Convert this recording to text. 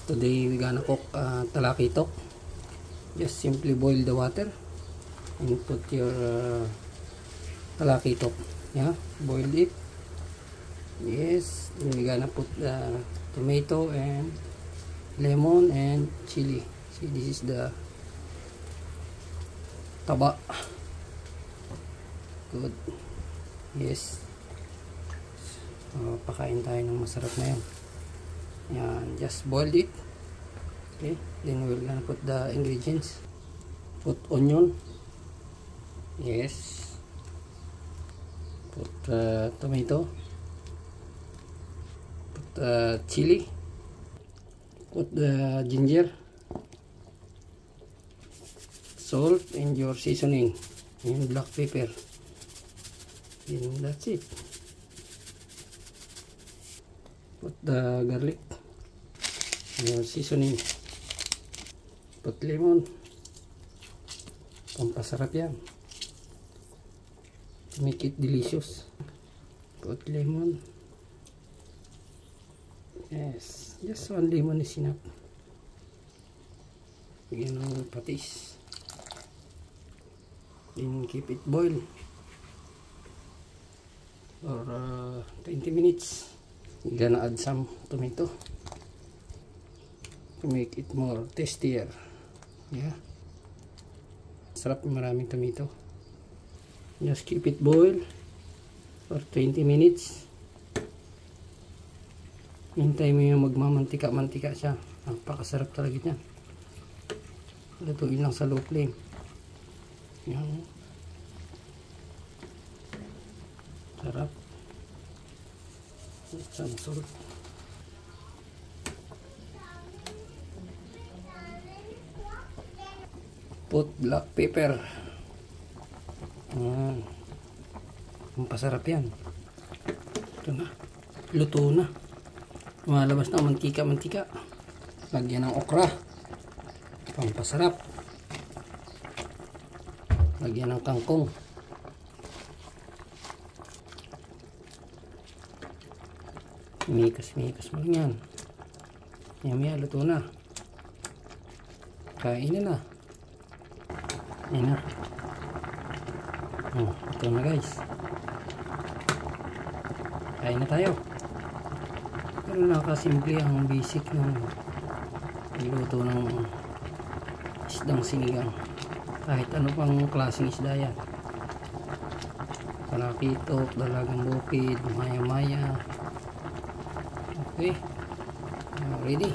Today we gonna cook talakitok. Just simply boil the water and put your talakitok. Yeah, boil it. Yes, then we gonna put the tomato and lemon and chili. See, this is the taba. Good. Yes. Pakain tayo ng masarap na yan. Yan, just boil it. Okay, then we're gonna put the ingredients. Put onion. Yes. Put tomato. Put chili. Put the ginger. Salt and your seasoning. And black pepper. And that's it. Put the garlic. Your seasoning. Put lemon. Pampasarap yan. To make it delicious. Put lemon. Yes. Just one lemon is enough. Bigyan ng patis. Then keep it boil for 20 minutes. We're gonna add some tomato to make it more tastier. Yeah, sarap yung maraming tomato. Just keep it boil for 20 minutes. Hintay mo yung magmamantika-mantika siya. Napakasarap talaga niyan. Lutuin lang sa low flame. Yan. Sarap. Some salt. Put black pepper. Pampasarap yan. Ito na. Luto na. Lumalabas na mantika-mantika. Lagyan ng okra. Pampasarap. Lagyan ng kangkong. Mikas-mikas mo lang yan. Maya-maya, luto na. Kain na. Ayan na. Ito na guys. Kain na tayo. Pero nakasimple ang basic ng luto ng isdang sinigang. Kahit ano pang klaseng isda yan. Talakitok, dalagang bukid, maya-maya. Okay, ready.